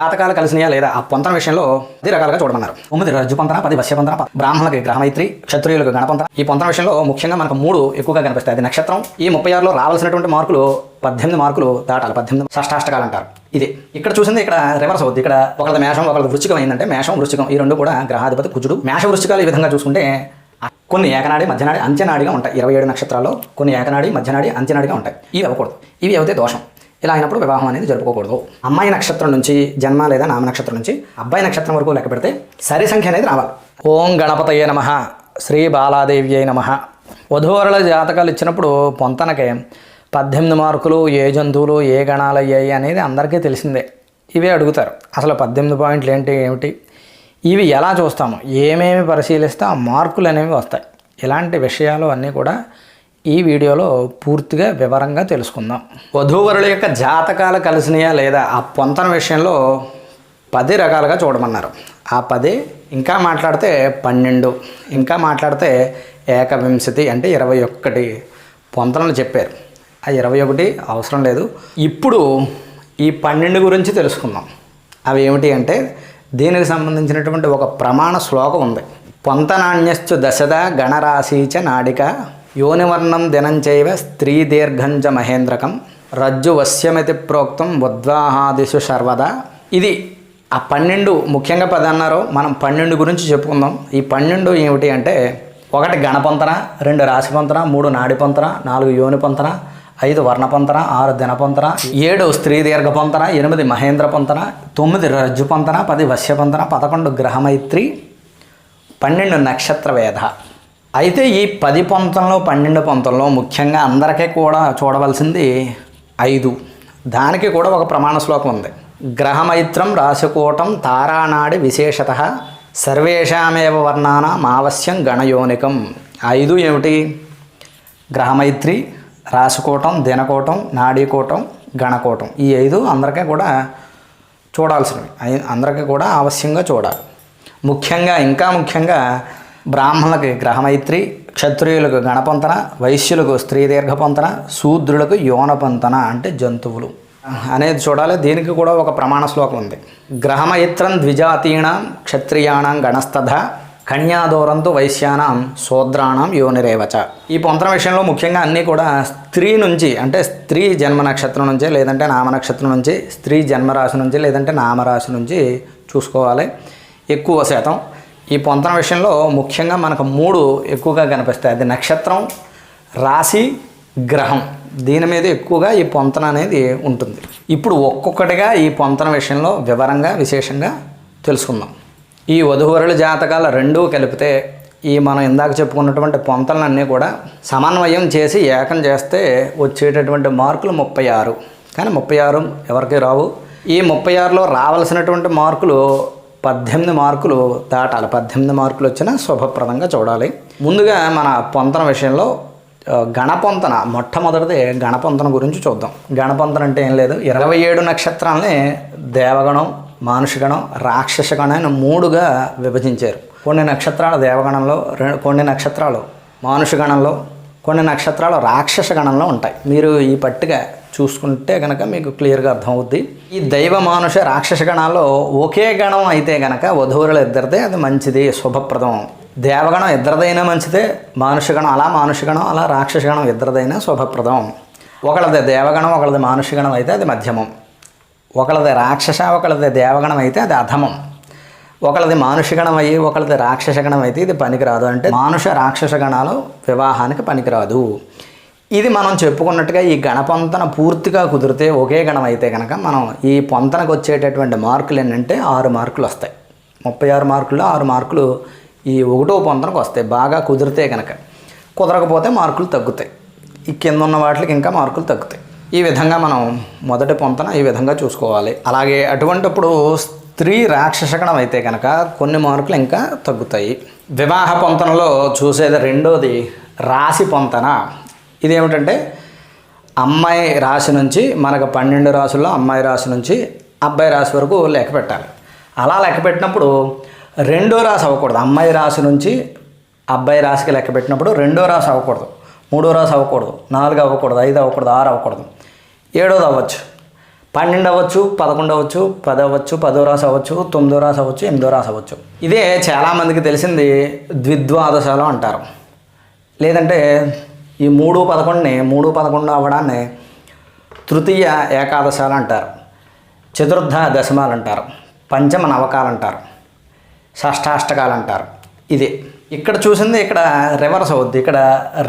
జాతకాలు కలిసినాయా లేదా ఆ పొంతన విషయంలో 10 రకాలుగా చూడమన్నారు. 9 రజ్జు పొంతన, 10 వశ్య పొంతన, బ్రాహ్మణులకి గ్రహమైత్రి, క్షత్రియులకు గణపొంతన. ఈ పొంతన విషయంలో ముఖ్యంగా మనకు 3 ఎక్కువగా కనిపిస్తాయి. అది నక్షత్రం. ఈ 36లో రావాల్సినటువంటి మార్కులు 18 మార్కులు దాటాలి. 18 షష్టాష్టకాలు అంటారు. ఇది ఇక్కడ చూసింది ఇక్కడ రివర్స్ అవుద్ది. ఇక్కడ ఒకళ్ళది మేషం, ఒకళ్ళది వృశ్చికం అయిందంటే మేషం వృశ్చికం ఈ రెండు కూడా గ్రహాధిపతి కుజుడు. మేష వృశ్చికాలు ఈ విధంగా చూసుకుంటే కొన్ని ఏకనాడి మధ్యనాడి అంత్యనాడిగా ఉంటాయి. 27 నక్షత్రాల్లో కొన్ని ఏకనాడి మధ్యనాడి అంత్యనాడిగా ఉంటాయి. ఇవి అవ్వకూడదు. ఇవి అవుతే దోషం. ఇలా అయినప్పుడు వివాహం అనేది జరుపుకోకూడదు. అమ్మాయి నక్షత్రం నుంచి జన్మ లేదా నామ నక్షత్రం నుంచి అబ్బాయి నక్షత్రం వరకు లెక్క పెడితే సరి సంఖ్య అనేది రావాలి. ఓం గణపతయే నమః, శ్రీ బాలాదేవ్యై నమః. వధూవరుల జాతకాలు ఇచ్చినప్పుడు పొంతనకే 18 మార్కులు ఏ జంతువులు ఏ గణాలు అయ్యాయి అనేది అందరికీ తెలిసిందే. ఇవే అడుగుతారు. అసలు 18 పాయింట్లు ఏమిటి, ఇవి ఎలా చూస్తాము, ఏమేమి పరిశీలిస్తే ఆ మార్కులు అనేవి వస్తాయి. ఇలాంటి విషయాలు అన్నీ కూడా ఈ వీడియోలో పూర్తిగా వివరంగా తెలుసుకుందాం. వధూవరుల యొక్క జాతకాలు కలిసినాయా లేదా ఆ పొంతన విషయంలో 10 రకాలుగా చూడమన్నారు. ఆ 10 ఇంకా మాట్లాడితే 12, ఇంకా మాట్లాడితే 21 అంటే 21 పొంతనలు చెప్పారు. ఆ 21 అవసరం లేదు. ఇప్పుడు ఈ 12 గురించి తెలుసుకుందాం. అవి ఏమిటి అంటే దీనికి సంబంధించినటువంటి ఒక ప్రమాణ శ్లోకం ఉంది. పొంతనాన్యశ్చు దశద గణరాశీచ నాడిక యోనివర్ణం దినంచైవ స్త్రీ దీర్ఘంచ మహేంద్రకం రజ్జు వశ్యమితి ప్రోక్తం ఉద్వాహాదిషు సర్వదా. ఇది ఆ 12 ముఖ్యంగా 10 అన్నారు. మనం 12 గురించి చెప్పుకుందాం. ఈ 12 ఏమిటి అంటే 1 గణపొంతన, 2 రాశి పొంతన, 3 నాడి పొంతన, 4 యోని పొంతన, 5 వర్ణ పొంతన, 6 దిన పొంతన, 7 స్త్రీ దీర్ఘ పొంతన, 8 మహేంద్ర పొంతన, 9 రజ్జు పొంతన, 10 వశ్య పొంతన, 11 గ్రహమైత్రి, 12 నక్షత్ర వేధ. అయితే ఈ 10 పొంతనలో 12 పొంతనలో ముఖ్యంగా అందరికీ కూడా చూడవలసింది 5. దానికి కూడా ఒక ప్రమాణ శ్లోకం ఉంది. గ్రహమైత్రం రాశికోటం తారానాడి విశేషత సర్వేషామేవ వర్ణానాం ఆవశ్యం గణయోనికం. 5 ఏమిటి? గ్రహమైత్రి, రాశికోటం, దినకోటం, నాడీకోటం, గణకోటం. ఈ 5 అందరికీ కూడా చూడాల్సినవి. అందరికీ కూడా ఆవశ్యంగా చూడాలి. ఇంకా ముఖ్యంగా బ్రాహ్మణులకి గ్రహమైత్రి, క్షత్రియులకు గణపొంతన, వైశ్యులకు స్త్రీ దీర్ఘ పొంతన, శూద్రులకు యోనపొంతన అంటే జంతువులు అనేది చూడాలి. దీనికి కూడా ఒక ప్రమాణ శ్లోకం ఉంది. గ్రహమైత్రం ద్విజాతీనాం క్షత్రియాణం గణస్తథ కన్యాదూరంతో వైశ్యానాం శూద్రాణం యోనిరేవచ. ఈ పొంతన విషయంలో ముఖ్యంగా అన్నీ కూడా స్త్రీ నుంచి అంటే స్త్రీ జన్మ నక్షత్రం నుంచే లేదంటే నామ నక్షత్రం నుంచి, స్త్రీ జన్మరాశి నుంచి లేదంటే నామరాశి నుంచి చూసుకోవాలి ఎక్కువ శాతం. ఈ పొంతన విషయంలో ముఖ్యంగా మనకు 3 ఎక్కువగా కనిపిస్తాయి. అది నక్షత్రం, రాశి, గ్రహం. దీని మీద ఎక్కువగా ఈ పొంతన అనేది ఉంటుంది. ఇప్పుడు ఒక్కొక్కటిగా ఈ పొంతన విషయంలో వివరంగా విశేషంగా తెలుసుకుందాం. ఈ వధూవరుల జాతకాల 2 కలిపితే ఈ మనం ఇందాక చెప్పుకున్నటువంటి పొంతనలన్నీ కూడా సమన్వయం చేసి ఏకం చేస్తే వచ్చేటటువంటి మార్కులు 36. కానీ 36 ఎవరికి రావు. ఈ 36లో రావాల్సినటువంటి మార్కులు 18 మార్కులు దాటాలి. 18 మార్కులు వచ్చినా శుభప్రదంగా చూడాలి. ముందుగా మన పొంతన విషయంలో గణపొంతన, మొట్టమొదటిది గణపొంతన గురించి చూద్దాం. గణపొంతన అంటే ఏం లేదు, 27 నక్షత్రాలని దేవగణం, మానుషగణం, రాక్షసగణం అని 3గా విభజించారు. కొన్ని నక్షత్రాలు దేవగణంలో, కొన్ని నక్షత్రాలు మానుషగణంలో, కొన్ని నక్షత్రాలు రాక్షస గణంలో ఉంటాయి. మీరు ఈ పట్టిక చూసుకుంటే కనుక మీకు క్లియర్గా అర్థమవుద్ది. ఈ దైవ మానుష రాక్షస గణాల్లో ఒకే గణం అయితే కనుక వధూవరులు ఇద్దరిదే అది మంచిది, శుభప్రదం. దేవగణం ఇద్దరిదైనా మంచిదే, మానుషగణం అలా రాక్షసగణం ఇద్దరిదైనా శుభప్రదం. ఒకళ్ళది దేవగణం ఒకళ్ళది మానుషగణం అయితే అది మధ్యమం, ఒకళ్ళది రాక్షస ఒకళ్ళది దేవగణం అయితే అది అధమం, ఒకళ్ళది మానుషగణం అయ్యి ఒకళ్ళది రాక్షసగణం అయితే ఇది పనికిరాదు. అంటే మానుష రాక్షస గణాలు వివాహానికి పనికిరాదు. ఇది మనం చెప్పుకున్నట్టుగా ఈ గణపొంతన పూర్తిగా కుదిరితే ఒకే గణం అయితే కనుక మనం ఈ పొంతనకు వచ్చేటటువంటి మార్కులు ఏంటంటే 6 మార్కులు వస్తాయి. 36 మార్కుల్లో 6 మార్కులు ఈ 1వ పొంతనకు వస్తాయి. బాగా కుదిరితే కనుక. కుదరకపోతే మార్కులు తగ్గుతాయి. ఈ కింద ఉన్న వాటికి ఇంకా మార్కులు తగ్గుతాయి. ఈ విధంగా మనం మొదటి పొంతన ఈ విధంగా చూసుకోవాలి. అలాగే అటువంటిప్పుడు స్త్రీ రాక్షసగణం అయితే కనుక కొన్ని మార్కులు ఇంకా తగ్గుతాయి. వివాహ పొంతనలో చూసేది 2వది రాశి పొంతన. ఇదేమిటంటే అమ్మాయి రాశి నుంచి మనకు 12 రాశుల్లో అమ్మాయి రాశి నుంచి అబ్బాయి రాశి వరకు లెక్క పెట్టాలి. అలా లెక్క పెట్టినప్పుడు 2వ రాశి అవ్వకూడదు. అమ్మాయి రాశి నుంచి అబ్బాయి రాశికి లెక్క పెట్టినప్పుడు 2వ రాశి అవ్వకూడదు, 3వ రాశి అవ్వకూడదు, 4 అవ్వకూడదు, 5 అవ్వకూడదు, 6 అవ్వకూడదు, 7వది అవ్వచ్చు, 12 అవ్వచ్చు, 11 అవ్వచ్చు, 10 అవ్వచ్చు, 10వ రాశి అవ్వచ్చు, 9వ రాశి అవ్వచ్చు, 8వ రాశి అవ్వచ్చు. ఇదే చాలామందికి తెలిసింది ద్విద్వాదశాలు అంటారు. లేదంటే ఈ 3, 11ని 3, 11 అవ్వడాన్ని తృతీయ ఏకాదశాలు అంటారు, చతుర్థ దశమాలు అంటారు, పంచమ నవకాలు అంటారు, షష్టాష్టకాలు అంటారు. ఇది ఇక్కడ చూసింది ఇక్కడ రివర్స్ అవుద్ది. ఇక్కడ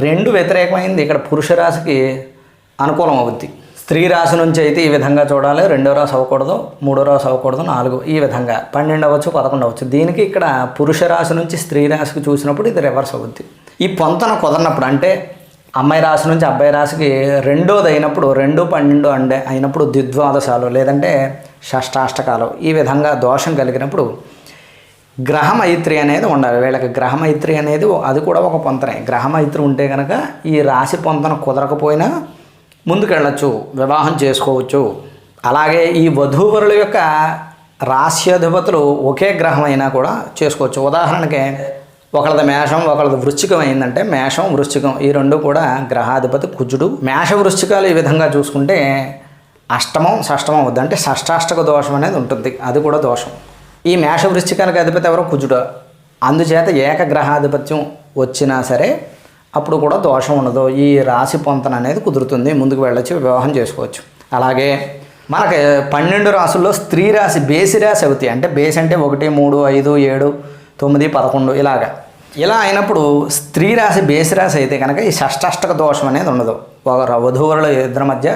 2 వ్యతిరేకమైంది. ఇక్కడ పురుష రాశికి అనుకూలం అవుద్ది. స్త్రీ రాశి నుంచి అయితే ఈ విధంగా చూడాలి, 2వ రాశి అవ్వకూడదు, 3వ రాశి అవ్వకూడదు, 4 ఈ విధంగా 12 అవ్వచ్చు, 11 అవ్వచ్చు. దీనికి ఇక్కడ పురుష రాశి నుంచి స్త్రీ రాశికి చూసినప్పుడు ఇది రివర్స్ అవుద్ది. ఈ పొంతన కుదరినప్పుడు అంటే అమ్మాయి రాశి నుంచి అబ్బాయి రాశికి రెండోది అయినప్పుడు 2, 12 అయినప్పుడు ద్విద్వాదశాలు లేదంటే షష్టాష్టకాలు ఈ విధంగా దోషం కలిగినప్పుడు గ్రహమైత్రి అనేది ఉండాలి. వీళ్ళకి గ్రహమైత్రి అనేది అది కూడా ఒక పొంతనే. గ్రహమైత్రి ఉంటే కనుక ఈ రాశి పొంతన కుదరకపోయినా ముందుకెళ్ళచ్చు, వివాహం చేసుకోవచ్చు. అలాగే ఈ వధూవరుల యొక్క రాశ్యాధిపతులు ఒకే గ్రహం అయినా కూడా చేసుకోవచ్చు. ఉదాహరణకి ఒకళ్ళది మేషం, ఒకళ్ళది వృశ్చికం అయిందంటే మేషం, వృశ్చికం ఈ 2 కూడా గ్రహాధిపతి కుజుడు. మేష వృశ్చికాలు ఈ విధంగా చూసుకుంటే అష్టమం, షష్టమం అవుద్ది. అంటే షష్టాష్టక దోషం అనేది ఉంటుంది, అది కూడా దోషం. ఈ మేష వృశ్చికానికి అధిపతి ఎవరో కుజుడు. అందుచేత ఏకగ్రహాధిపత్యం వచ్చినా సరే అప్పుడు కూడా దోషం ఉండదు. ఈ రాశి పొంతన అనేది కుదురుతుంది, ముందుకు వెళ్ళచ్చు, వివాహం చేసుకోవచ్చు. అలాగే మనకి 12 రాసుల్లో స్త్రీ రాశి బేసి రాశి అవుతాయి. అంటే బేసి అంటే 1, 3, 5, 7, 9, 11 ఇలాగా. ఇలా అయినప్పుడు స్త్రీ రాశి బేసి రాశి అయితే కనుక ఈ షష్టాష్టక దోషం అనేది ఉండదు. వధూవరుల ఇద్దరి మధ్య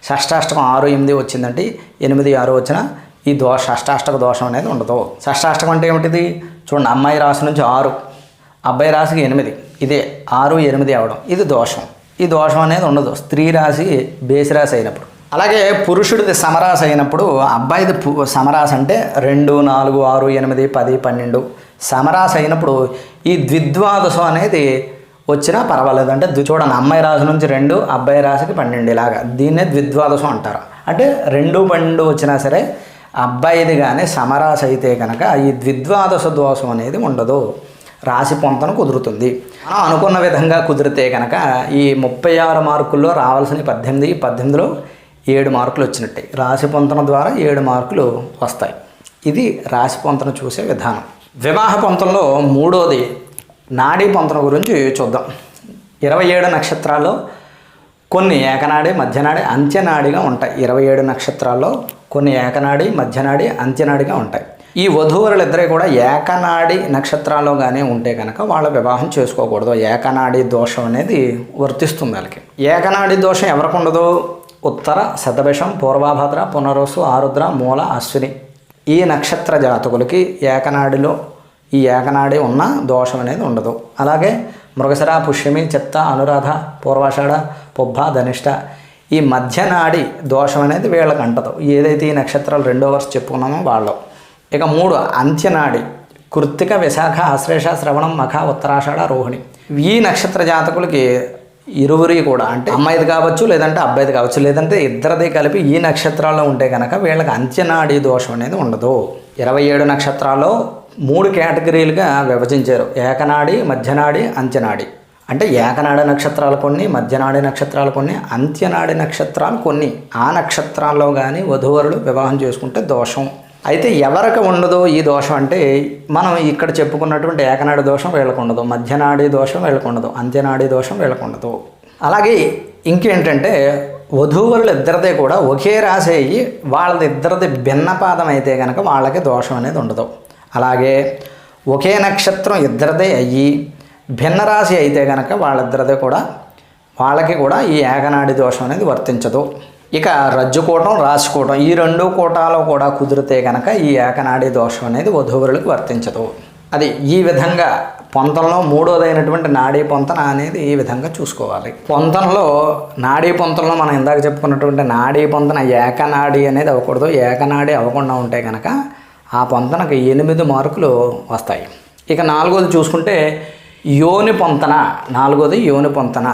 షష్టాష్టకం 6, 8 వచ్చిందంటే 8, 6 వచ్చినా ఈ షష్టాష్టక దోషం అనేది ఉండదు. షష్టాష్టకం అంటే ఏమిటిది చూడండి, అమ్మాయి రాశి నుంచి 6, అబ్బాయి రాశికి 8, ఇదే 6, 8 అవడం ఇది దోషం. ఈ దోషం అనేది ఉండదు స్త్రీ రాశి బేసి రాశి అయినప్పుడు. అలాగే పురుషుడిది సమరాశి అయినప్పుడు అబ్బాయిది సమరాశి అంటే 2, 4, 6, 8, 10, 12 సమరాశి అయినప్పుడు ఈ ద్విద్వాదశం అనేది వచ్చినా పర్వాలేదు. అంటే చూడండి, అమ్మాయి రాశి నుంచి 2, అబ్బాయి రాశికి 12 ఇలాగా దీన్నే ద్విద్వాదశం అంటారు. అంటే 2, 12 వచ్చినా సరే అబ్బాయిది కానీ సమరాశి అయితే కనుక ఈ ద్విద్వాదశ దోషం అనేది ఉండదు, రాశి పొంతన కుదురుతుంది. మనం అనుకున్న విధంగా కుదిరితే కనుక ఈ 36 మార్కుల్లో రావాల్సిన 18, 18లో 7 మార్కులు వచ్చినట్టే. రాశి పొంతన ద్వారా 7 మార్కులు వస్తాయి. ఇది రాశి పొంతన చూసే విధానం. వివాహ పొంతనలో 3వది నాడీ పొంతన గురించి చూద్దాం. 27 నక్షత్రాల్లో కొన్ని ఏకనాడి, మధ్యనాడి, అంత్యనాడిగా ఉంటాయి. 27 నక్షత్రాల్లో కొన్ని ఏకనాడి, మధ్యనాడి, అంత్యనాడిగా ఉంటాయి. ఈ వధూవరులిద్దరే కూడా ఏకనాడి నక్షత్రాల్లో కానీ ఉంటే కనుక వాళ్ళ వివాహం చేసుకోకూడదు. ఏకనాడి దోషం అనేది వర్తిస్తుంది వాళ్ళకి. ఏకనాడి దోషం ఎవరికి ఉండదు? ఉత్తర, శతభిషం, పూర్వభద్ర, పునరోసు, ఆరుద్ర, మూల, అశ్విని ఈ నక్షత్ర జాతకులకి ఏకనాడిలో ఈ ఏకనాడి ఉన్న దోషం అనేది ఉండదు. అలాగే మృగశిర, పుష్యమి, చిత్త, అనురాధ, పూర్వాషాఢ, పుబ్బ, ధనిష్ట ఈ మధ్యనాడి దోషం అనేది వీళ్ళకి అంటదు. ఏదైతే ఈ నక్షత్రాలు 2వ వరుస చెప్పుకున్నామో వాళ్ళు. ఇక 3 అంత్యనాడి కృత్తిక, విశాఖ, ఆశ్లేష, శ్రవణం, మఖ, ఉత్తరాషాఢ, రోహిణి ఈ నక్షత్ర జాతకులకి ఇరువురి కూడా అంటే అమ్మాయిది కావచ్చు, లేదంటే అబ్బాయిది కావచ్చు, లేదంటే ఇద్దరిది కలిపి ఈ నక్షత్రాల్లో ఉంటే కనుక వీళ్ళకి అంత్యనాడి దోషం అనేది ఉండదు. 27 నక్షత్రాల్లో 3 కేటగిరీలుగా విభజించారు: ఏకనాడి, మధ్యనాడి, అంత్యనాడి. అంటే ఏకనాడి నక్షత్రాలు కొన్ని, మధ్యనాడి నక్షత్రాలు కొన్ని, అంత్యనాడి నక్షత్రాలు కొన్ని. ఆ నక్షత్రాల్లో కానీ వధూవరులు వివాహం చేసుకుంటే దోషం. అయితే ఎవరికి ఉండదు ఈ దోషం అంటే మనం ఇక్కడ చెప్పుకున్నటువంటి ఏకనాడి దోషం వీళ్ళకు ఉండదు, మధ్యనాడి దోషం వీళ్ళకు ఉండదు, అంత్యనాడి దోషం వీళ్ళకు ఉండదు. అలాగే ఇంకేంటంటే వధూవరులు ఇద్దరిదే కూడా ఒకే రాశి అయ్యి వాళ్ళది ఇద్దరిది భిన్నపాదం అయితే కనుక వాళ్ళకి దోషం అనేది ఉండదు. అలాగే ఒకే నక్షత్రం ఇద్దరిదే అయ్యి భిన్న రాశి అయితే కనుక వాళ్ళకి కూడా ఈ ఏకనాడి దోషం అనేది వర్తించదు. ఇక రజ్జుకూటం, రాశికూటం ఈ 2 కూటాలు కూడా కుదిరితే కనుక ఈ ఏకనాడి దోషం అనేది వధూవరులకు వర్తించదు. అది ఈ విధంగా పొంతనలో 3వదైనటువంటి నాడీ పొంతన అనేది ఈ విధంగా చూసుకోవాలి. నాడీ పొంతనలో మనం ఇందాక చెప్పుకున్నటువంటి నాడీ పొంతన ఏకనాడి అనేది అవ్వకూడదు. ఏకనాడి అవ్వకుండా ఉంటే కనుక ఆ పొంతనకు 8 మార్కులు వస్తాయి. ఇక 4వది చూసుకుంటే యోని పొంతన. 4వది యోని పొంతన.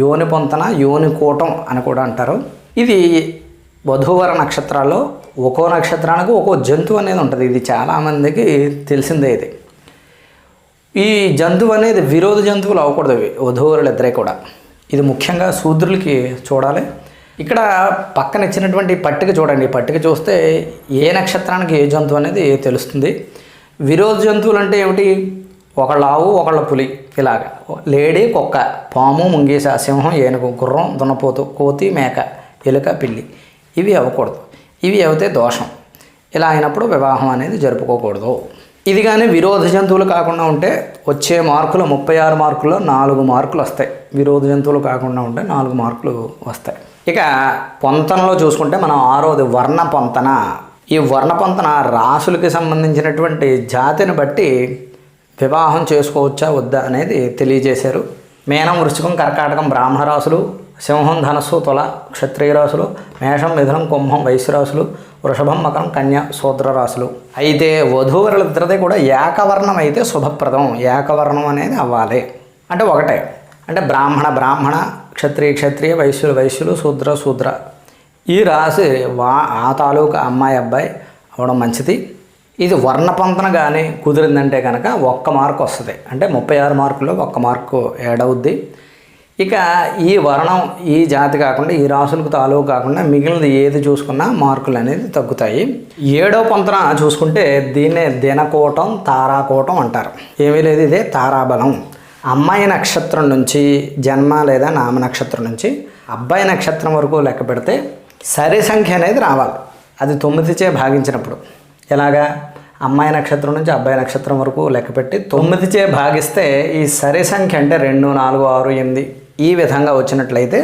యోని పొంతన, యోని కూటం అని కూడా అంటారు. ఇది వధూవర నక్షత్రాల్లో ఒక్కో నక్షత్రానికి ఒక్కో జంతువు అనేది ఉంటుంది. ఇది చాలామందికి తెలిసిందే. ఈ జంతువు అనేది విరోధ జంతువులు అవ్వకూడదు వధూవరులు ఇద్దరే కూడా. ఇది ముఖ్యంగా శూద్రులకి చూడాలి. ఇక్కడ పక్కన ఇచ్చినటువంటి పట్టిక చూడండి. ఈ పట్టిక చూస్తే ఏ నక్షత్రానికి ఏ జంతువు అనేది తెలుస్తుంది. విరోధ జంతువులు అంటే ఏమిటి? ఒకళ్ళ ఆవు, ఒకళ్ళ పులి, ఇలాగా లేడీ, కుక్క, పాము, ముంగీస, సింహం, ఏనుగు, గుర్రం, దున్నపోతు, కోతి, మేక, ఎలుక, పిల్లి. ఇవి అవ్వకూడదు. ఇవి అవుతే దోషం. ఇలా అయినప్పుడు వివాహం అనేది జరుపుకోకూడదు. ఇది కానీ విరోధ జంతువులు కాకుండా ఉంటే వచ్చే మార్కులు 36 మార్కుల్లో 4 మార్కులు వస్తాయి. విరోధ జంతువులు కాకుండా ఉంటే 4 మార్కులు వస్తాయి. ఇక పొంతనలో చూసుకుంటే మనం 6వది వర్ణ పొంతన. ఈ వర్ణ పొంతన రాసులకి సంబంధించినటువంటి జాతిని బట్టి వివాహం చేసుకోవచ్చా వద్దా అనేది తెలియజేశారు. మేనం, వృశ్చికం, కర్కాటకం బ్రాహ్మణ రాసులు, సింహం, ధనస్సు, తుల క్షత్రియ రాసులు, మేషం, మిథునం, కుంభం వైశ్య రాసులు, వృషభం, మకరం, కన్య శూద్ర రాసులు. అయితే వధూవరులిద్దరిది కూడా ఏకవర్ణం అయితే శుభప్రదం. ఏకవర్ణం అనేది అవ్వాలి. అంటే ఒకటే, అంటే బ్రాహ్మణ, క్షత్రియ, వైశ్యులు, శూద్ర. ఈ రాశి ఆ తాలూకా అమ్మాయి అబ్బాయి అవడం మంచిది. ఇది వర్ణపంతన కానీ కుదిరిందంటే కనుక 1 మార్కు వస్తుంది. అంటే 36 మార్కుల్లో 1 మార్కు యాడ్ అవుద్ది. ఇక ఈ వర్ణం, ఈ జాతి కాకుండా, ఈ రాసులకు తాలూకు కాకుండా మిగిలినది ఏది చూసుకున్నా మార్కులు అనేది తగ్గుతాయి. 7వ పొంతన చూసుకుంటే దీన్నే దినకోటం, తారాకోటం అంటారు. ఏమీ లేదు, ఇదే తారాబలం. అమ్మాయి నక్షత్రం నుంచి జన్మ లేదా నామ నక్షత్రం నుంచి అబ్బాయి నక్షత్రం వరకు లెక్క పెడితే సరి సంఖ్య అనేది రావాలి. అది 9చే భాగించినప్పుడు. ఎలాగా? అమ్మాయి నక్షత్రం నుంచి అబ్బాయి నక్షత్రం వరకు లెక్కపెట్టి 9చే భాగిస్తే ఈ సరి సంఖ్య అంటే 2, 4, 6, 8 ఈ విధంగా వచ్చినట్లయితే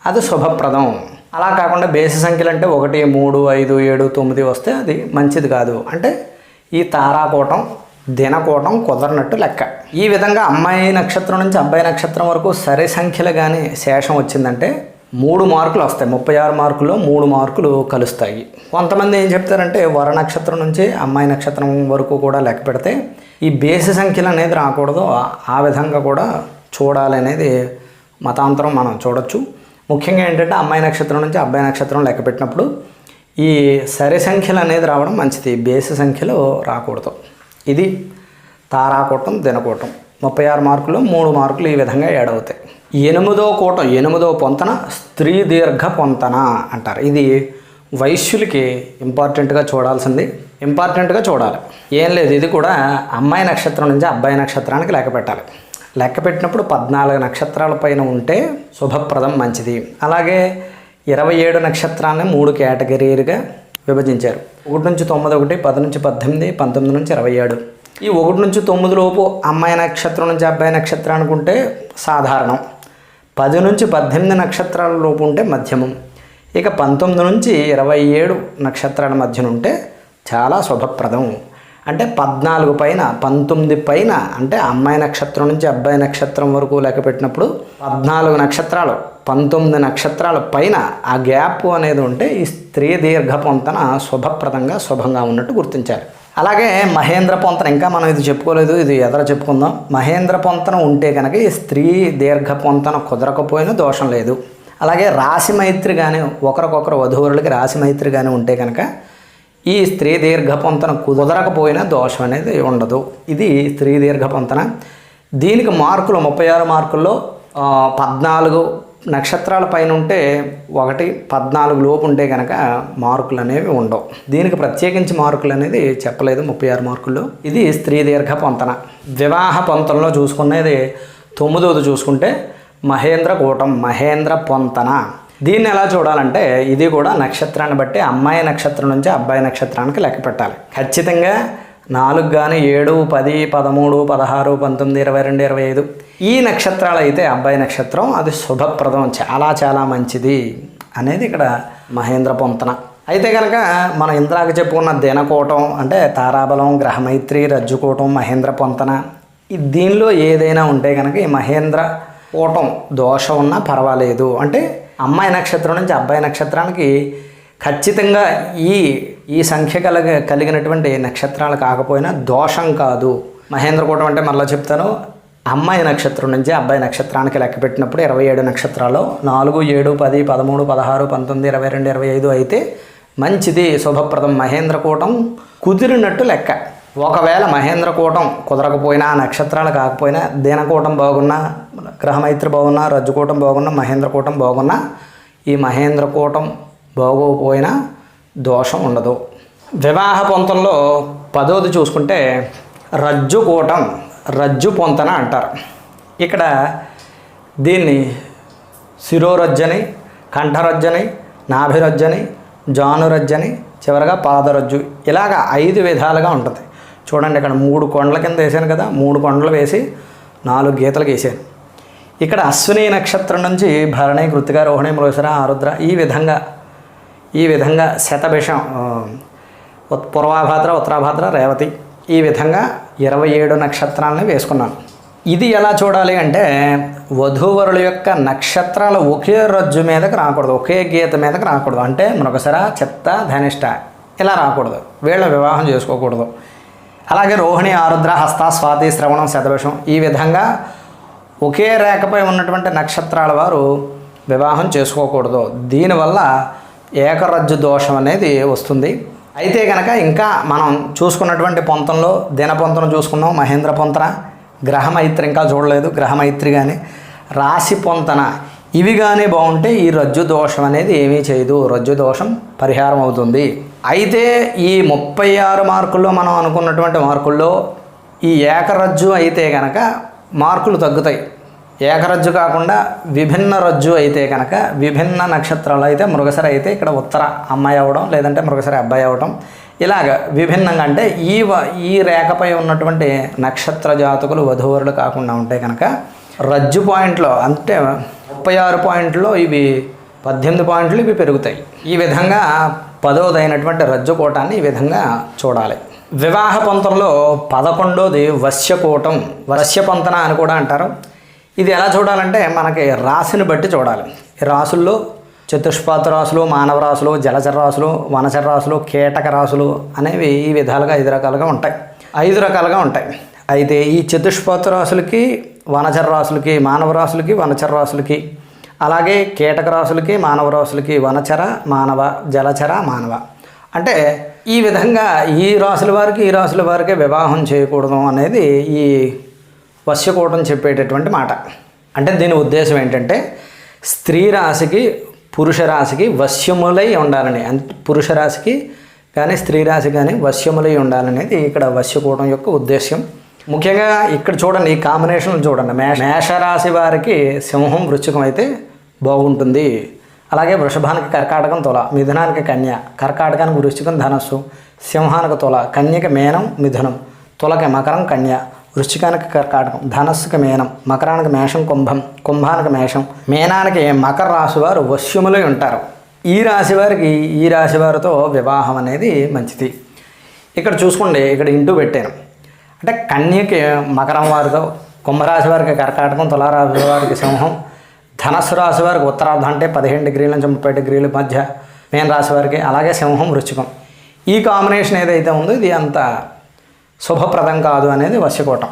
అది శుభప్రదం. అలా కాకుండా బేసి సంఖ్యలు అంటే 1, 3, 5, 7, 9 వస్తే అది మంచిది కాదు. అంటే ఈ తారాకోటం, దినకోటం కుదరనట్టు లెక్క. ఈ విధంగా అమ్మాయి నక్షత్రం నుంచి అబ్బాయి నక్షత్రం వరకు సరి సంఖ్యలు కానీ శేషం వచ్చిందంటే 3 మార్కులు వస్తాయి. 36 మార్కుల్లో 3 మార్కులు కలుస్తాయి. కొంతమంది ఏం చెప్తారంటే వర నక్షత్రం నుంచి అమ్మాయి నక్షత్రం వరకు కూడా లెక్క పెడితే ఈ బేసి సంఖ్యలు అనేది రాకూడదు. ఆ విధంగా కూడా చూడాలి అనేది మతాంతరం మనం చూడొచ్చు. ముఖ్యంగా ఏంటంటే అమ్మాయి నక్షత్రం నుంచి అబ్బాయి నక్షత్రం లెక్క పెట్టినప్పుడు ఈ సరి సంఖ్యలు అనేది రావడం మంచిది, బేసి సంఖ్యలు రాకూడదు. ఇది తారాకోటం, దినకోటం. 36 మార్కుల్లో 3 మార్కులు ఈ విధంగా యాడ్ అవుతాయి. 8వ కోటం, 8వ పొంతన స్త్రీ దీర్ఘ పొంతన అంటారు. ఇది వైశ్యులకి ఇంపార్టెంట్గా చూడాలి. ఏం లేదు, ఇది కూడా అమ్మాయి నక్షత్రం నుంచి అబ్బాయి నక్షత్రానికి లెక్క పెట్టాలి. లెక్క పెట్టినప్పుడు 14 నక్షత్రాల పైన ఉంటే శుభప్రదం, మంచిది. అలాగే 27 నక్షత్రాన్ని 3 కేటగిరీలుగా విభజించారు. 1 నుంచి 9 ఒకటి, 10 నుంచి 18, 19 నుంచి 27. ఈ 1 నుంచి 9 లోపు అమ్మాయి నక్షత్రం నుంచి అబ్బాయి నక్షత్రానికి ఉంటే సాధారణం. 10 నుంచి 18 నక్షత్రాల లోపు ఉంటే మధ్యమం. ఇక 19 నుంచి 27 నక్షత్రాల మధ్యన ఉంటే చాలా శుభప్రదం. అంటే 14 పైన, 19 పైన, అంటే అమ్మాయి నక్షత్రం నుంచి అబ్బాయి నక్షత్రం వరకు లెక్క పెట్టినప్పుడు 14 నక్షత్రాలు, 19 నక్షత్రాల పైన ఆ గ్యాప్ అనేది ఉంటే ఈ స్త్రీ దీర్ఘ పొంతన శుభంగా ఉన్నట్టు గుర్తించాలి. అలాగే మహేంద్ర పొంతన, ఇంకా మనం ఇది చెప్పుకోలేదు, ఇది ఎదర చెప్పుకుందాం. మహేంద్ర పొంతన ఉంటే కనుక ఈ స్త్రీ దీర్ఘ పొంతన కుదరకపోయినా దోషం లేదు. అలాగే రాశి మైత్రి కానీ, ఒకరికొకరు వధూవరులకి రాశి మైత్రి కానీ ఉంటే కనుక ఈ స్త్రీ దీర్ఘ పొంతన కుదరకపోయినా దోషం అనేది ఉండదు. ఇది స్త్రీ దీర్ఘ పొంతన. దీనికి మార్కులు 36 మార్కుల్లో 14 నక్షత్రాల పైన ఉంటే 1, 14 లోపు ఉంటే కనుక మార్కులు అనేవి ఉండవు. దీనికి ప్రత్యేకించి మార్కులు అనేది చెప్పలేదు 36 మార్కుల్లో. ఇది స్త్రీ దీర్ఘ పొంతన. వివాహ పొంతనలో చూసుకునేది 9వది చూసుకుంటే మహేంద్ర కూటం, మహేంద్ర పొంతన. దీన్ని ఎలా చూడాలంటే ఇది కూడా నక్షత్రాన్ని బట్టి అమ్మాయి నక్షత్రం నుంచి అబ్బాయి నక్షత్రానికి లెక్క పెట్టాలి. ఖచ్చితంగా 4 కానీ 7, 10, 13, 16, 19, 22, 25 ఈ నక్షత్రాలు అయితే అబ్బాయి నక్షత్రం అది శుభప్రదం, చాలా మంచిది అనేది ఇక్కడ మహేంద్ర పొంతన. అయితే కనుక మనం ఇందాక చెప్పుకున్న దినకోటం అంటే తారాబలం, గ్రహమైత్రి, రజ్జుకోటం, మహేంద్ర పొంతన దీనిలో ఏదైనా ఉంటే కనుక ఈ మహేంద్ర కూటం దోషం ఉన్నా పర్వాలేదు. అంటే అమ్మాయి నక్షత్రం నుంచి అబ్బాయి నక్షత్రానికి ఖచ్చితంగా ఈ సంఖ్య కలిగినటువంటి నక్షత్రాలు కాకపోయినా దోషం కాదు. మహేంద్ర కూటం అంటే మళ్ళీ చెప్తాను, అమ్మాయి నక్షత్రం నుంచి అబ్బాయి నక్షత్రానికి లెక్క పెట్టినప్పుడు 27 నక్షత్రాలు 4, 7, 10, 13, 16, 19, 22, 25 అయితే మంచిది, శుభప్రదం. మహేంద్ర కూటం కుదిరినట్టు లెక్క. ఒకవేళ మహేంద్ర కూటం కుదరకపోయినా, నక్షత్రాలు కాకపోయినా, దినకూటం బాగున్నా, గ్రహమైత్రి బాగున్నా, రజ్జుకూటం బాగున్నా, మహేంద్ర కూటం బాగున్నా ఈ మహేంద్రకూటం బాగోపోయినా దోషం ఉండదు. వివాహ పొంతంలో 10వది చూసుకుంటే రజ్జుకూటం, రజ్జు పొంతన అంటారు. ఇక్కడ దీన్ని శిరోరజ్జని, కంఠరజ్జని, నాభిరజ్జని, జానురజ్జని, చివరగా పాదరజ్జు, ఇలాగ 5 విధాలుగా ఉంటుంది. చూడండి, ఇక్కడ 3 కొండల కింద వేసాను కదా, 3 కొండలు వేసి 4 గీతలు గీసాను. ఇక్కడ అశ్విని నక్షత్రం నుంచి భరణి, కృత్తిక, రోహిణి, మృగశిర, ఆరుద్ర ఈ విధంగా శతభిషం, పూర్వాభాద్ర, ఉత్తరాభాద్ర, రేవతి, ఈ విధంగా 27 నక్షత్రాలని వేసుకున్నాను. ఇది ఎలా చూడాలి అంటే వధూవరుల యొక్క నక్షత్రాలు ఒకే రజ్జు మీదకి రాకూడదు, ఒకే గీత మీదకి రాకూడదు. అంటే మృగశిర, చిత్త, ధనిష్ట ఇలా రాకూడదు, వీళ్ళ వివాహం చేసుకోకూడదు. అలాగే రోహిణి, ఆరుద్ర, హస్త, స్వాతి, శ్రవణం, శతభిషం ఈ విధంగా ఒకే రేఖపై ఉన్నటువంటి నక్షత్రాల వారు వివాహం చేసుకోకూడదు. దీనివల్ల ఏకరజ్జు దోషం అనేది వస్తుంది. అయితే కనుక ఇంకా మనం చూసుకున్నటువంటి పొంతంలో దినపొంతను చూసుకున్నాం, మహేంద్ర పొంతన, గ్రహమైత్రి ఇంకా చూడలేదు, గ్రహమైత్రి కానీ రాశి పొంతన ఇవి కానీ బాగుంటే ఈ రజ్జు దోషం అనేది ఏమీ చేయదు, రజ్జు దోషం పరిహారం అవుతుంది. అయితే ఈ 36 మార్కుల్లో మనం అనుకున్నటువంటి మార్కుల్లో ఈ ఏకరజ్జు అయితే కనుక మార్కులు తగ్గుతాయి. ఏకరజ్జు కాకుండా విభిన్న రజ్జు అయితే కనుక, విభిన్న నక్షత్రాలు అయితే మృగశిర అయితే ఇక్కడ ఉత్తర అమ్మాయి అవ్వడం, లేదంటే మృగశిర అబ్బాయి అవ్వడం, ఇలాగ విభిన్నంగా అంటే ఈ రేఖపై ఉన్నటువంటి నక్షత్ర జాతకులు వధూవరులు కాకుండా ఉంటే కనుక రజ్జు పాయింట్లో అంటే 36 పాయింట్లో ఇవి 18 పాయింట్లు ఇవి పెరుగుతాయి. ఈ విధంగా 10వదైనటువంటి రజ్జుకూటాన్ని ఈ విధంగా చూడాలి. వివాహ పొంతంలో 11వది వశ్యకూటం, వశ్యపంతన అని కూడా అంటారు. ఇది ఎలా చూడాలంటే మనకి రాశిని బట్టి చూడాలి. ఈ రాసుల్లో చతుష్పాత రాసులు, మానవ రాసులు, జలచర రాసులు, వనచర రాసులు, కీటక రాసులు అనేవి ఈ విధాలుగా 5 రకాలుగా ఉంటాయి. 5 రకాలుగా ఉంటాయి. అయితే ఈ చతుష్పాత రాసులకి, వనచర రాసులకి, మానవ రాసులకి, వనచర రాసులకి, అలాగే కీటక రాసులకి, మానవ రాసులకి వనచర, మానవ, జలచర, మానవ అంటే ఈ విధంగా ఈ రాసుల వారికి ఈ రాసుల వారికి వివాహం చేయకూడదు అనేది ఈ వశ్యకూటం చెప్పేటటువంటి మాట. అంటే దీని ఉద్దేశం ఏంటంటే స్త్రీ రాశికి పురుష రాశికి వశ్యములై ఉండాలని, పురుష రాశికి కానీ స్త్రీ రాశి కానీ వశ్యములై ఉండాలనేది ఇక్కడ వశ్యకూటం యొక్క ఉద్దేశ్యం. ముఖ్యంగా ఇక్కడ చూడండి, ఈ కాంబినేషన్లు చూడండి. మేషరాశి వారికి సింహం, వృశ్చికం అయితే బాగుంటుంది. అలాగే వృషభానికి కర్కాటకం, తుల, మిథునానికి కన్య, కర్కాటకానికి వృశ్చికం, ధనస్సు, సింహానికి తుల, కన్యకి మేనం, మిథునం, తులకి మకరం, కన్య, వృశ్చికానికి కర్కాటకం, ధనస్సుకి మేనం, మకరానికి మేషం, కుంభం, కుంభానికి మేషం, మేనానికి మకర రాశి వారు వశ్యములై ఉంటారు. ఈ రాశి వారికి ఈ రాశి వారితో వివాహం అనేది మంచిది. ఇక్కడ చూసుకోండి, ఇక్కడ ఇంటూ పెట్టాను. అంటే కన్యకి మకరం వారితో, కుంభరాశి వారికి కర్కాటకం, తులారాశి వారికి సింహం, ధనస్సు రాశి వారికి ఉత్తరార్ధం అంటే 15 డిగ్రీల నుంచి 30 డిగ్రీల మధ్య మేన రాశి వారికి, అలాగే సింహం, వృశ్చికం. ఈ కాంబినేషన్ ఏదైతే ఉందో ఇది అంత శుభప్రదం కాదు అనేది వశ్యకూటం.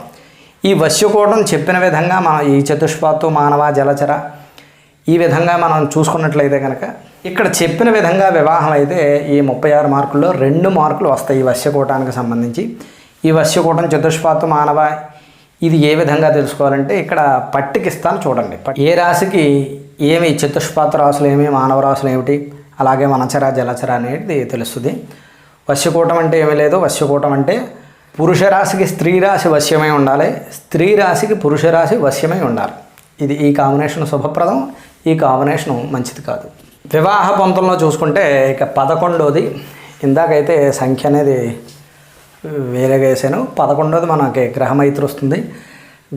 ఈ వశ్యకూటం చెప్పిన విధంగా మనం ఈ చతుష్పాత్తు, మానవ, జలచర ఈ విధంగా మనం చూసుకున్నట్లయితే కనుక ఇక్కడ చెప్పిన విధంగా వివాహం అయితే ఈ 36 మార్కుల్లో 2 మార్కులు వస్తాయి ఈ వశ్యకూటానికి సంబంధించి. ఈ వశ్యకూటం, చతుష్పాత్తు, మానవ ఇది ఏ విధంగా తెలుసుకోవాలంటే ఇక్కడ పట్టికిస్తాను చూడండి. ఏ రాశికి ఏమి చతుష్పాత రాశులు ఏమి, మానవ రాశులు ఏమిటి, అలాగే వనచర, జలచర అనేది తెలుస్తుంది. వశ్యకూటం అంటే ఏమీ లేదు. వశ్యకూటం అంటే పురుష రాశికి స్త్రీ రాశి వశ్యమై ఉండాలి, స్త్రీ రాశికి పురుష రాశి వశ్యమై ఉండాలి. ఇది ఈ కాంబినేషన్ శుభప్రదం, ఈ కాంబినేషన్ మంచిది కాదు. వివాహ పొంతంలో చూసుకుంటే ఇక 11వది, ఇందాకైతే సంఖ్య అనేది వేరేగా వేసాను. 11వది మనకి గ్రహమైత్రి వస్తుంది.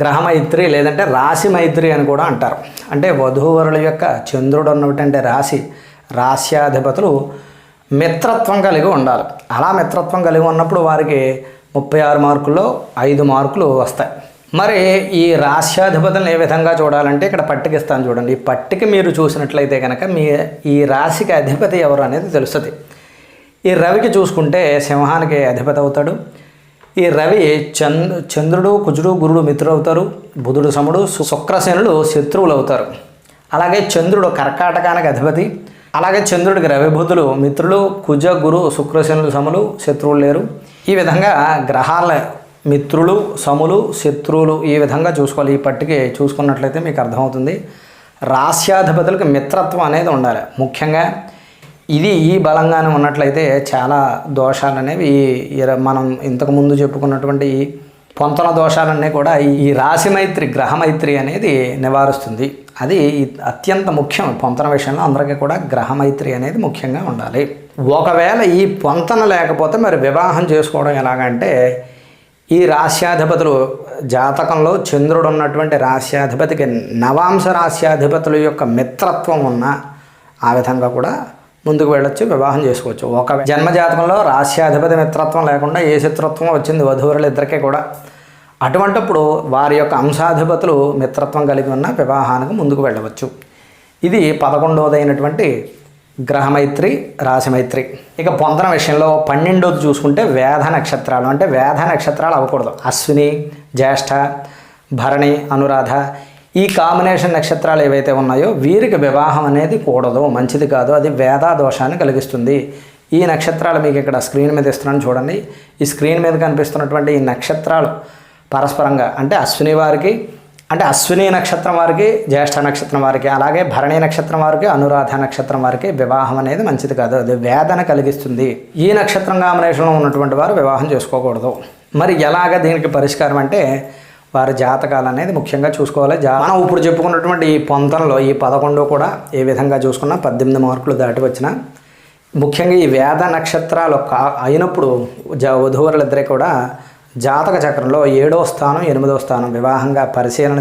గ్రహమైత్రి లేదంటే రాశి మైత్రి అని కూడా అంటారు. అంటే వధూవరుల యొక్క చంద్రుడు ఉన్నటువంటి రాశ్యాధిపతులు మిత్రత్వం కలిగి ఉండాలి. అలా మిత్రత్వం కలిగి ఉన్నప్పుడు వారికి 36 మార్కుల్లో 5 మార్కులు వస్తాయి. మరి ఈ రాశ్యాధిపతులను ఏ విధంగా చూడాలంటే ఇక్కడ పట్టికిస్తాను చూడండి. ఈ పట్టిక మీరు చూసినట్లయితే కనుక ఈ రాశికి అధిపతి ఎవరు అనేది తెలుస్తుంది. ఈ రవికి చూసుకుంటే సింహానికి అధిపతి అవుతాడు. ఈ రవి చంద్రుడు, కుజుడు, గురుడు మిత్రులు అవుతారు. బుధుడు, సముడు, శుక్రశనులు శత్రువులు అవుతారు. అలాగే చంద్రుడు కర్కాటకానికి అధిపతి. అలాగే చంద్రుడికి రవి, బుధులు మిత్రులు, కుజ, గురు, శుక్రశనులు సములు, శత్రువులు లేరు. ఈ విధంగా గ్రహాల మిత్రులు, సములు, శత్రువులు ఈ విధంగా చూసుకోవాలి. ఈ పట్టిక చూసుకున్నట్లయితే మీకు అర్థమవుతుంది. రాస్యాధిపతులకు మిత్రత్వం అనేది ఉండాలి. ముఖ్యంగా ఈ బలంగానే ఉన్నట్లయితే చాలా దోషాలు అనేవి మనం ఇంతకుముందు చెప్పుకున్నటువంటి పొంతన దోషాలన్నీ కూడా ఈ రాశిమైత్రి గ్రహమైత్రి అనేది నివారిస్తుంది. అది అత్యంత ముఖ్యం. పొంతన విషయంలో అందరికీ కూడా గ్రహమైత్రి అనేది ముఖ్యంగా ఉండాలి. ఒకవేళ ఈ పొంతన లేకపోతే మరి వివాహం చేసుకోవడం ఎలాగంటే, ఈ రాశ్యాధిపతులు జాతకంలో చంద్రుడు ఉన్నటువంటి రాశ్యాధిపతికి నవాంశ రాశ్యాధిపతుల యొక్క మిత్రత్వం ఉన్న ఆ విధంగా కూడా ముందుకు వెళ్ళొచ్చు, వివాహం చేసుకోవచ్చు. ఒక జన్మజాతకంలో రాశ్యాధిపతి మిత్రత్వం లేకుండా ఏ శత్రుత్వం వచ్చింది వధూవరులు ఇద్దరికీ కూడా, అటువంటిప్పుడు వారి యొక్క అంశాధిపతులు మిత్రత్వం కలిగి ఉన్న వివాహానికి ముందుకు వెళ్ళవచ్చు. ఇది 11వదైనటువంటి గ్రహమైత్రి రాశిమైత్రి. ఇక పొంతన విషయంలో 12వది చూసుకుంటే వేద నక్షత్రాలు. అంటే వేద నక్షత్రాలు అవ్వకూడదు. అశ్విని, జ్యేష్ఠ, భరణి, అనురాధ ఈ కాంబినేషన్ నక్షత్రాలు ఏవైతే ఉన్నాయో వీరికి వివాహం అనేది కూడదు, మంచిది కాదు. అది వేదా దోషాన్ని కలిగిస్తుంది. ఈ నక్షత్రాలు మీకు ఇక్కడ స్క్రీన్ మీద ఇస్తున్నాను చూడండి. ఈ స్క్రీన్ మీద కనిపిస్తున్నటువంటి ఈ నక్షత్రాలు పరస్పరంగా అంటే అశ్విని నక్షత్రం వారికి, జ్యేష్ఠ నక్షత్రం వారికి, అలాగే భరణి నక్షత్రం వారికి, అనురాధ నక్షత్రం వారికి వివాహం అనేది మంచిది కాదు. అది వేదన కలిగిస్తుంది. ఈ నక్షత్రం కాంబినేషన్లో ఉన్నటువంటి వారు వివాహం చేసుకోకూడదు. మరి ఎలాగ దీనికి పరిష్కారం అంటే వారి జాతకాలు అనేది ముఖ్యంగా చూసుకోవాలి. మనం ఇప్పుడు చెప్పుకున్నటువంటి ఈ పొంతనలో ఈ 11 కూడా ఏ విధంగా చూసుకున్నా 18 మార్కులు దాటి వచ్చిన ముఖ్యంగా ఈ వేద నక్షత్రాలు అయినప్పుడు వధూవరులిద్దరే కూడా జాతక చక్రంలో 7వ స్థానం 8వ స్థానం వివాహంగా పరిశీలన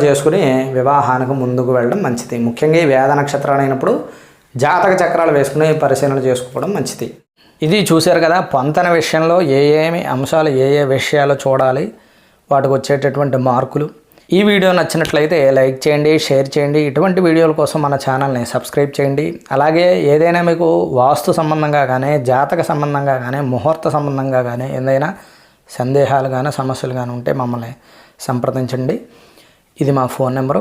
చేసుకుని వివాహానికి ముందుకు వెళ్ళడం మంచిది. ముఖ్యంగా ఈ వేద నక్షత్రాలు అయినప్పుడు జాతక చక్రాలు వేసుకుని పరిశీలన చేసుకోవడం మంచిది. ఇది చూశారు కదా, పొంతన విషయంలో ఏమి అంశాలు ఏ విషయాలు చూడాలి, వాటికి వచ్చేటటువంటి మార్కులు. ఈ వీడియో నచ్చినట్లయితే లైక్ చేయండి, షేర్ చేయండి. ఇటువంటి వీడియోల కోసం మన ఛానల్ని సబ్స్క్రైబ్ చేయండి. అలాగే ఏదైనా మీకు వాస్తు సంబంధంగా కానీ, జాతక సంబంధంగా కానీ, ముహూర్త సంబంధంగా కానీ ఏదైనా సందేహాలు కానీ సమస్యలు కానీ ఉంటే మమ్మల్ని సంప్రదించండి. ఇది మా ఫోన్ నెంబరు.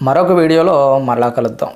మరొక వీడియోలో మరలా కలుద్దాం.